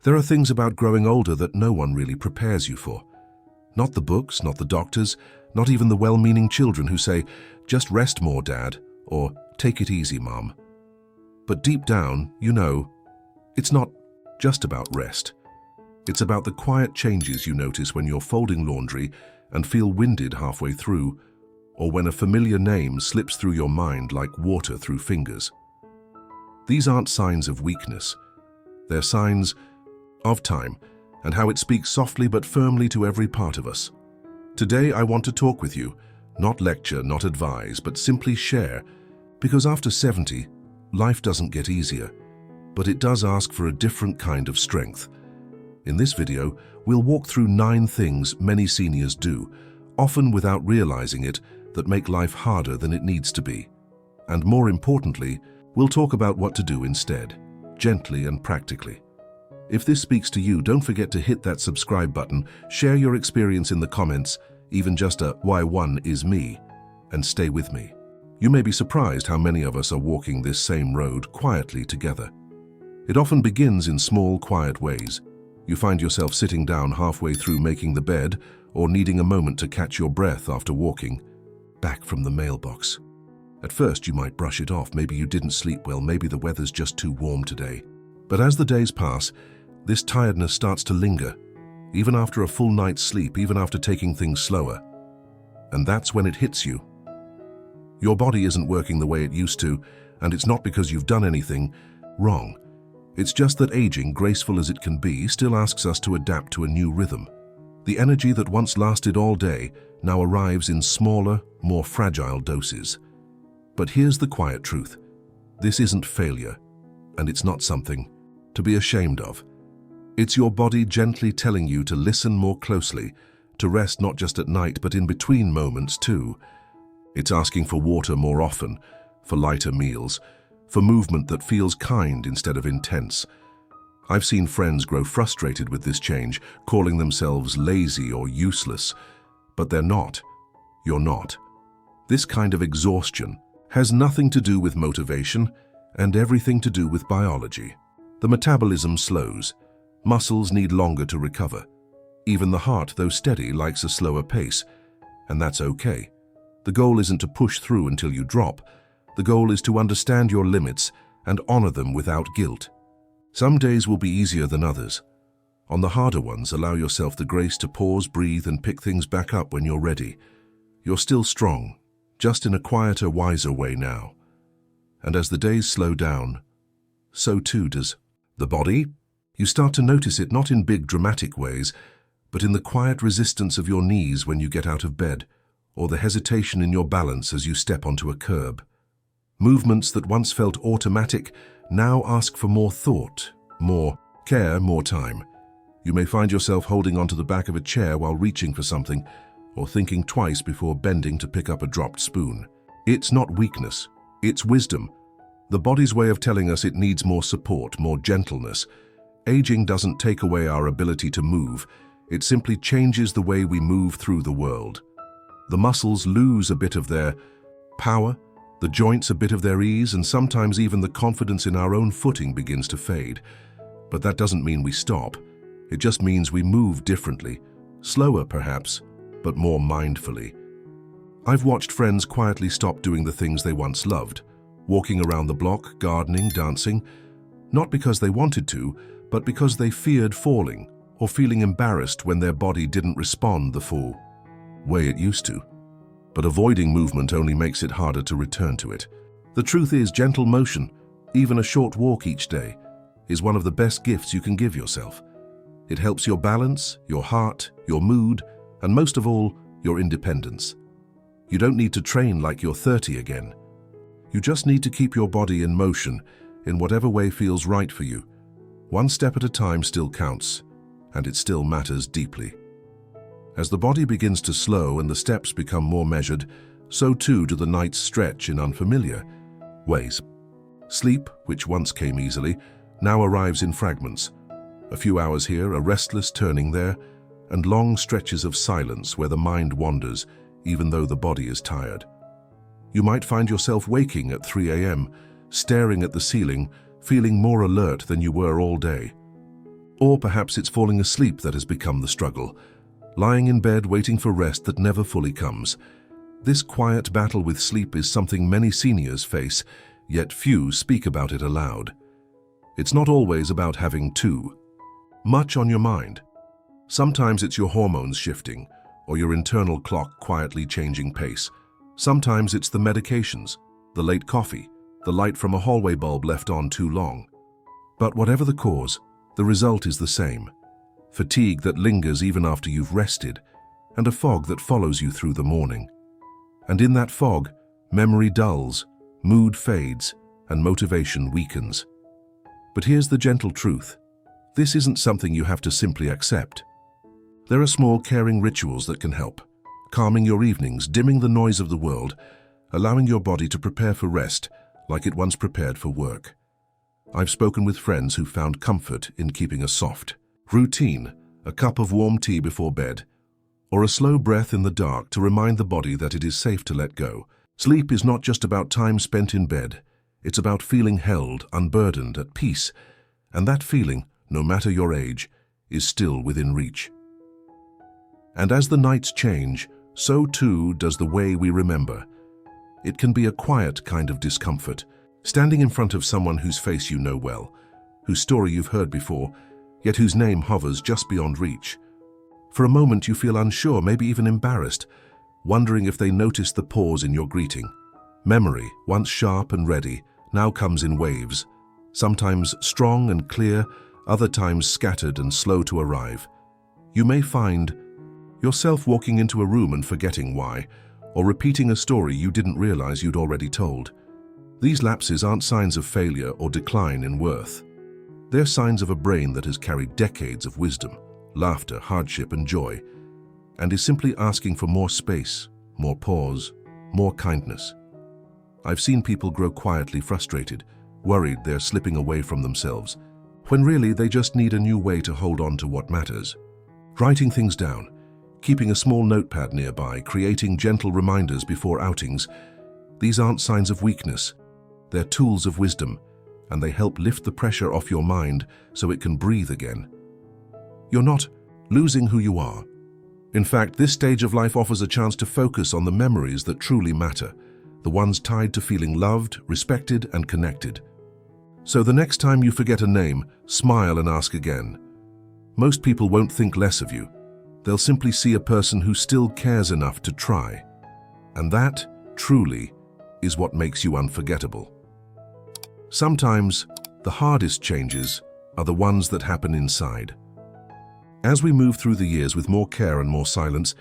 There are things about growing older that no one really prepares you for. Not the books, not the doctors, not even the well-meaning children who say, "Just rest more, Dad," or "Take it easy, Mom." But deep down, you know, it's not just about rest. It's about the quiet changes you notice when you're folding laundry and feel winded halfway through, or when a familiar name slips through your mind like water through fingers. These aren't signs of weakness. They're signs of time and how it speaks softly but firmly to every part of us. Today I want to talk with you, not lecture, not advise, but simply share, because after 70, life doesn't get easier, but it does ask for a different kind of strength. In this video, we'll walk through 9 things many seniors do, often without realizing it, that make life harder than it needs to be. And more importantly, we'll talk about what to do instead, gently and practically. If this speaks to you, don't forget to hit that subscribe button, share your experience in the comments, even just a "why one is me," and stay with me. You may be surprised how many of us are walking this same road quietly together. It often begins in small, quiet ways. You find yourself sitting down halfway through making the bed, or needing a moment to catch your breath after walking back from the mailbox. At first you might brush it off, maybe you didn't sleep well, maybe the weather's just too warm today. But as the days pass, this tiredness starts to linger, even after a full night's sleep, even after taking things slower. And that's when it hits you. Your body isn't working the way it used to, and it's not because you've done anything wrong. It's just that aging, graceful as it can be, still asks us to adapt to a new rhythm. The energy that once lasted all day now arrives in smaller, more fragile doses. But here's the quiet truth. This isn't failure, and it's not something to be ashamed of. It's your body gently telling you to listen more closely, to rest not just at night, but in between moments too. It's asking for water more often, for lighter meals, for movement that feels kind instead of intense. I've seen friends grow frustrated with this change, calling themselves lazy or useless, but they're not. You're not. This kind of exhaustion has nothing to do with motivation and everything to do with biology. The metabolism slows. Muscles need longer to recover. Even the heart, though steady, likes a slower pace, and that's okay. The goal isn't to push through until you drop. The goal is to understand your limits and honor them without guilt. Some days will be easier than others. On the harder ones, allow yourself the grace to pause, breathe, and pick things back up when you're ready. You're still strong, just in a quieter, wiser way now. And as the days slow down, so too does the body. You start to notice it not in big dramatic ways, but in the quiet resistance of your knees when you get out of bed, or the hesitation in your balance as you step onto a curb. Movements that once felt automatic now ask for more thought, more care, more time. You may find yourself holding onto the back of a chair while reaching for something, or thinking twice before bending to pick up a dropped spoon. It's not weakness, it's wisdom. The body's way of telling us it needs more support, more gentleness. Aging doesn't take away our ability to move, it simply changes the way we move through the world. The muscles lose a bit of their power, the joints a bit of their ease, and sometimes even the confidence in our own footing begins to fade. But that doesn't mean we stop. It just means we move differently, slower perhaps, but more mindfully. I've watched friends quietly stop doing the things they once loved, walking around the block, gardening, dancing, not because they wanted to, but because they feared falling or feeling embarrassed when their body didn't respond the full way it used to. But avoiding movement only makes it harder to return to it. The truth is, gentle motion, even a short walk each day, is one of the best gifts you can give yourself. It helps your balance, your heart, your mood, and most of all, your independence. You don't need to train like you're 30 again. You just need to keep your body in motion in whatever way feels right for you. One step at a time still counts, and it still matters deeply. As the body begins to slow and the steps become more measured, so too do the nights stretch in unfamiliar ways. Sleep, which once came easily, now arrives in fragments. A few hours here, a restless turning there, and long stretches of silence where the mind wanders, even though the body is tired. You might find yourself waking at 3 a.m., staring at the ceiling, feeling more alert than you were all day. Or perhaps it's falling asleep that has become the struggle, lying in bed waiting for rest that never fully comes. This quiet battle with sleep is something many seniors face, yet few speak about it aloud. It's not always about having too much on your mind. Sometimes it's your hormones shifting, or your internal clock quietly changing pace. Sometimes it's the medications, the late coffee, the light from a hallway bulb left on too long. But whatever the cause, the result is the same. Fatigue that lingers even after you've rested, and a fog that follows you through the morning. And in that fog, memory dulls, mood fades, and motivation weakens. But here's the gentle truth. This isn't something you have to simply accept. There are small, caring rituals that can help, calming your evenings, dimming the noise of the world, allowing your body to prepare for rest like it once prepared for work. I've spoken with friends who found comfort in keeping a soft routine, a cup of warm tea before bed, or a slow breath in the dark to remind the body that it is safe to let go. Sleep is not just about time spent in bed. It's about feeling held, unburdened, at peace, and that feeling, no matter your age, is still within reach. And as the nights change, so too does the way we remember. It can be a quiet kind of discomfort, standing in front of someone whose face you know well, whose story you've heard before, yet whose name hovers just beyond reach. For a moment you feel unsure, maybe even embarrassed, wondering if they noticed the pause in your greeting. Memory, once sharp and ready, now comes in waves, sometimes strong and clear, other times scattered and slow to arrive. You may find yourself walking into a room and forgetting why, or repeating a story you didn't realize you'd already told. These lapses aren't signs of failure or decline in worth. They're signs of a brain that has carried decades of wisdom, laughter, hardship, and joy, and is simply asking for more space, more pause, more kindness. I've seen people grow quietly frustrated, worried they're slipping away from themselves, when really they just need a new way to hold on to what matters. Writing things down, keeping a small notepad nearby, creating gentle reminders before outings, these aren't signs of weakness. They're tools of wisdom, and they help lift the pressure off your mind so it can breathe again. You're not losing who you are. In fact, this stage of life offers a chance to focus on the memories that truly matter, the ones tied to feeling loved, respected, and connected. So the next time you forget a name, smile and ask again. Most people won't think less of you. They'll simply see a person who still cares enough to try. And that, truly, is what makes you unforgettable. Sometimes, the hardest changes are the ones that happen inside. As we move through the years with more care and more silence,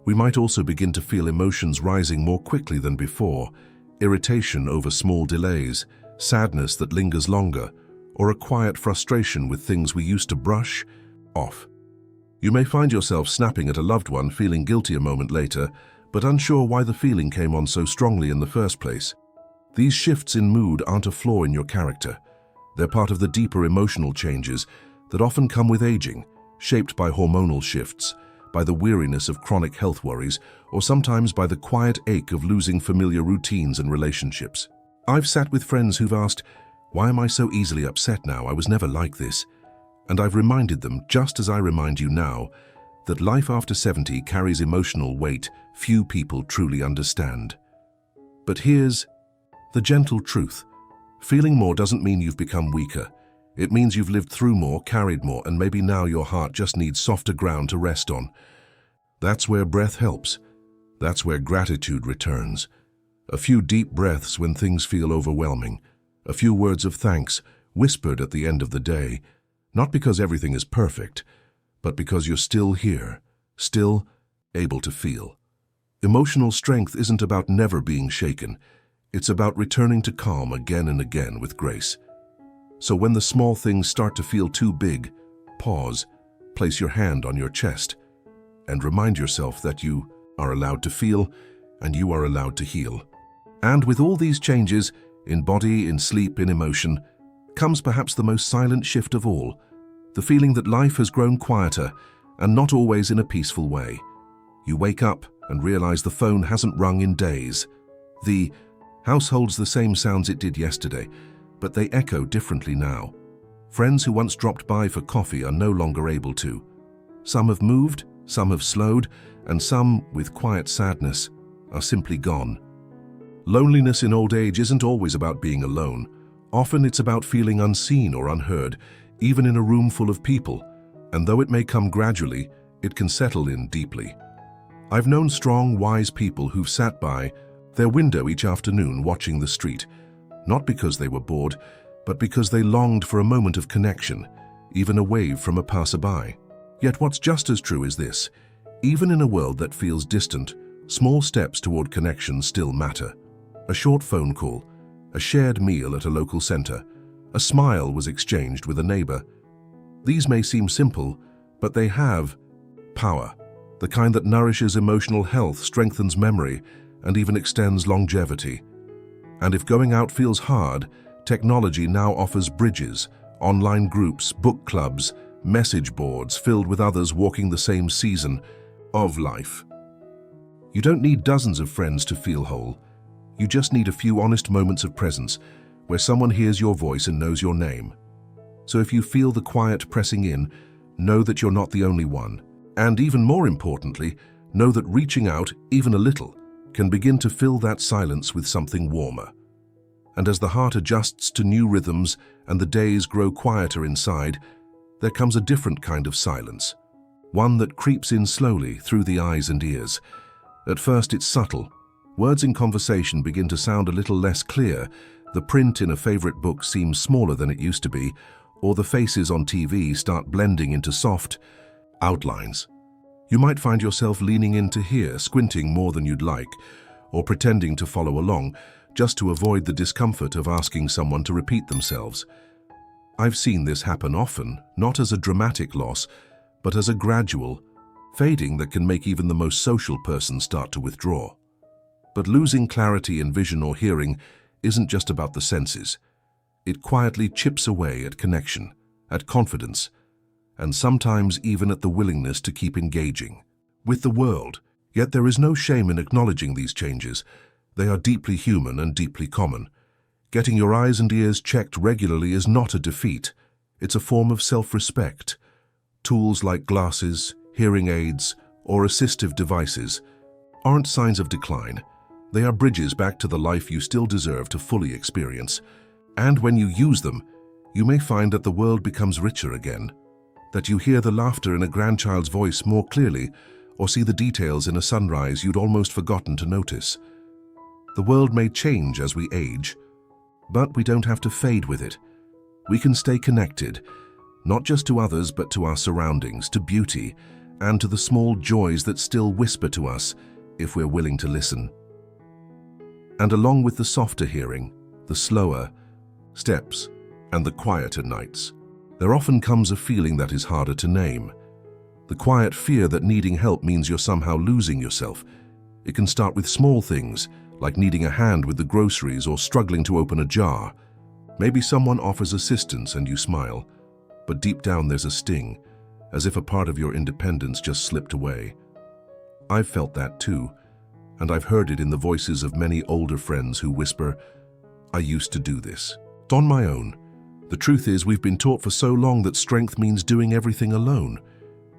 we might also begin to feel emotions rising more quickly than before, irritation over small delays, sadness that lingers longer, or a quiet frustration with things we used to brush off. You may find yourself snapping at a loved one, feeling guilty a moment later, but unsure why the feeling came on so strongly in the first place. These shifts in mood aren't a flaw in your character. They're part of the deeper emotional changes that often come with aging, shaped by hormonal shifts, by the weariness of chronic health worries, or sometimes by the quiet ache of losing familiar routines and relationships. I've sat with friends who've asked, "Why am I so easily upset now? I was never like this." And I've reminded them, just as I remind you now, that life after 70 carries emotional weight few people truly understand. But here's the gentle truth. Feeling more doesn't mean you've become weaker. It means you've lived through more, carried more, and maybe now your heart just needs softer ground to rest on. That's where breath helps. That's where gratitude returns. A few deep breaths when things feel overwhelming. A few words of thanks, whispered at the end of the day. Not because everything is perfect, but because you're still here, still able to feel. Emotional strength isn't about never being shaken. It's about returning to calm again and again with grace. So when the small things start to feel too big, pause, place your hand on your chest, and remind yourself that you are allowed to feel and you are allowed to heal. And with all these changes, in body, in sleep, in emotion, comes perhaps the most silent shift of all, the feeling that life has grown quieter and not always in a peaceful way. You wake up and realize the phone hasn't rung in days. The house holds the same sounds it did yesterday, but they echo differently now. Friends who once dropped by for coffee are no longer able to. Some have moved, some have slowed, and some, with quiet sadness, are simply gone. Loneliness in old age isn't always about being alone. Often it's about feeling unseen or unheard, even in a room full of people, and though it may come gradually, it can settle in deeply. I've known strong, wise people who've sat by their window each afternoon watching the street, not because they were bored, but because they longed for a moment of connection, even a wave from a passerby. Yet what's just as true is this: even in a world that feels distant, small steps toward connection still matter. A short phone call, a shared meal at a local center, a smile was exchanged with a neighbor. These may seem simple, but they have power, the kind that nourishes emotional health, strengthens memory, and even extends longevity. And if going out feels hard, technology now offers bridges, online groups, book clubs, message boards filled with others walking the same season of life. You don't need dozens of friends to feel whole. You just need a few honest moments of presence where someone hears your voice and knows your name. So if you feel the quiet pressing in, know that you're not the only one. And even more importantly, know that reaching out, even a little, can begin to fill that silence with something warmer. And as the heart adjusts to new rhythms and the days grow quieter inside, there comes a different kind of silence, one that creeps in slowly through the eyes and ears. At first it's subtle. Words in conversation begin to sound a little less clear, the print in a favorite book seems smaller than it used to be, or the faces on TV start blending into soft outlines. You might find yourself leaning in to hear, squinting more than you'd like, or pretending to follow along, just to avoid the discomfort of asking someone to repeat themselves. I've seen this happen often, not as a dramatic loss, but as a gradual fading that can make even the most social person start to withdraw. But losing clarity in vision or hearing isn't just about the senses. It quietly chips away at connection, at confidence, and sometimes even at the willingness to keep engaging with the world. Yet there is no shame in acknowledging these changes. They are deeply human and deeply common. Getting your eyes and ears checked regularly is not a defeat. It's a form of self-respect. Tools like glasses, hearing aids, or assistive devices aren't signs of decline. They are bridges back to the life you still deserve to fully experience. And when you use them, you may find that the world becomes richer again, that you hear the laughter in a grandchild's voice more clearly, or see the details in a sunrise you'd almost forgotten to notice. The world may change as we age, but we don't have to fade with it. We can stay connected, not just to others but to our surroundings, to beauty, and to the small joys that still whisper to us if we're willing to listen. And along with the softer hearing, the slower steps, and the quieter nights, there often comes a feeling that is harder to name. The quiet fear that needing help means you're somehow losing yourself. It can start with small things, like needing a hand with the groceries or struggling to open a jar. Maybe someone offers assistance and you smile, but deep down there's a sting, as if a part of your independence just slipped away. I've felt that too, and I've heard it in the voices of many older friends who whisper, "I used to do this on my own." The truth is, we've been taught for so long that strength means doing everything alone.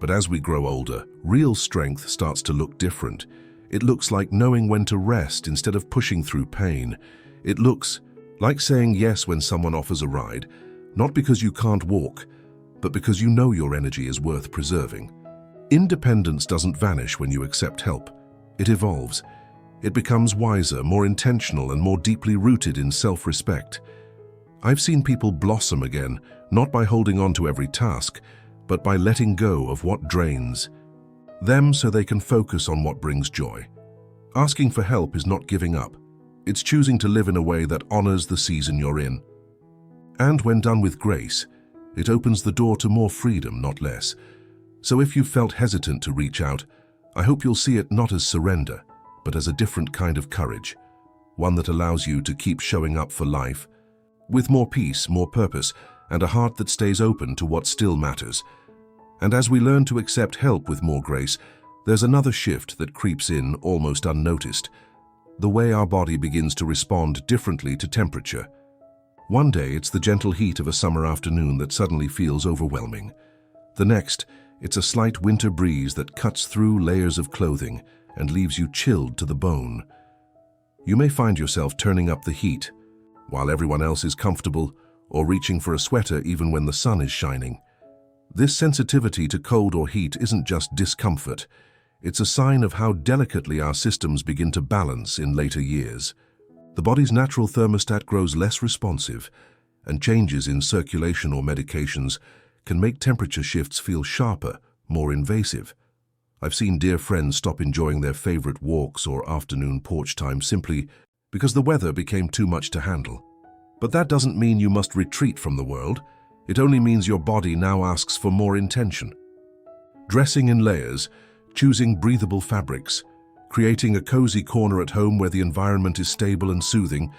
But as we grow older, real strength starts to look different. It looks like knowing when to rest instead of pushing through pain. It looks like saying yes when someone offers a ride, not because you can't walk, but because you know your energy is worth preserving. Independence doesn't vanish when you accept help. It evolves. It becomes wiser, more intentional, and more deeply rooted in self-respect. I've seen people blossom again, not by holding on to every task, but by letting go of what drains them so they can focus on what brings joy. Asking for help is not giving up. It's choosing to live in a way that honors the season you're in. And when done with grace, it opens the door to more freedom, not less. So if you've felt hesitant to reach out, I hope you'll see it not as surrender, but as a different kind of courage, one that allows you to keep showing up for life with more peace, more purpose, and a heart that stays open to what still matters. And as we learn to accept help with more grace, there's another shift that creeps in almost unnoticed: the way our body begins to respond differently to temperature. One day, it's the gentle heat of a summer afternoon that suddenly feels overwhelming. The next, it's a slight winter breeze that cuts through layers of clothing and leaves you chilled to the bone. You may find yourself turning up the heat, while everyone else is comfortable, or reaching for a sweater even when the sun is shining. This sensitivity to cold or heat isn't just discomfort. It's a sign of how delicately our systems begin to balance in later years. The body's natural thermostat grows less responsive, and changes in circulation or medications can make temperature shifts feel sharper, more invasive. I've seen dear friends stop enjoying their favorite walks or afternoon porch time simply because the weather became too much to handle. But that doesn't mean you must retreat from the world. It only means your body now asks for more intention. Dressing in layers, choosing breathable fabrics, creating a cozy corner at home where the environment is stable and soothing,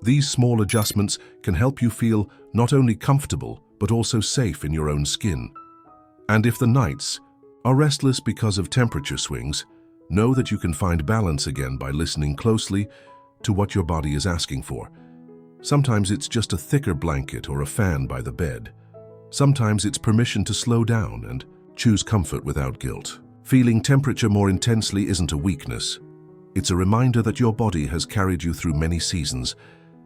these small adjustments can help you feel not only comfortable but also safe in your own skin. And if the nights are restless because of temperature swings, know that you can find balance again by listening closely to what your body is asking for. Sometimes it's just a thicker blanket or a fan by the bed. Sometimes it's permission to slow down and choose comfort without guilt. Feeling temperature more intensely isn't a weakness. It's a reminder that your body has carried you through many seasons,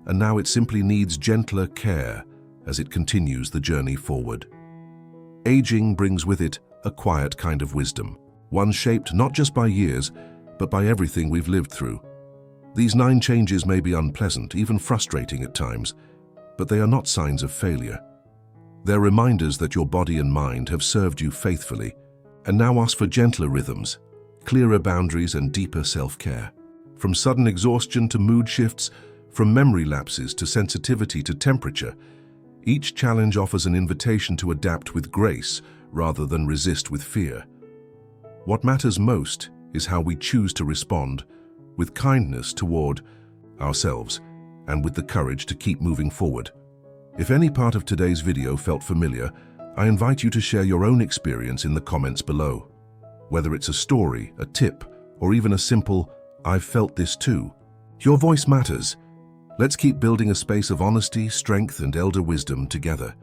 and now it simply needs gentler care as it continues the journey forward. Aging brings with it a quiet kind of wisdom, one shaped not just by years, but by everything we've lived through. These 9 changes may be unpleasant, even frustrating at times, but they are not signs of failure. They're reminders that your body and mind have served you faithfully, and now ask for gentler rhythms, clearer boundaries, and deeper self-care. From sudden exhaustion to mood shifts, from memory lapses to sensitivity to temperature, each challenge offers an invitation to adapt with grace rather than resist with fear. What matters most is how we choose to respond, with kindness toward ourselves and with the courage to keep moving forward. If any part of today's video felt familiar, I invite you to share your own experience in the comments below. Whether it's a story, a tip, or even a simple, "I've felt this too," your voice matters. Let's keep building a space of honesty, strength, and elder wisdom together.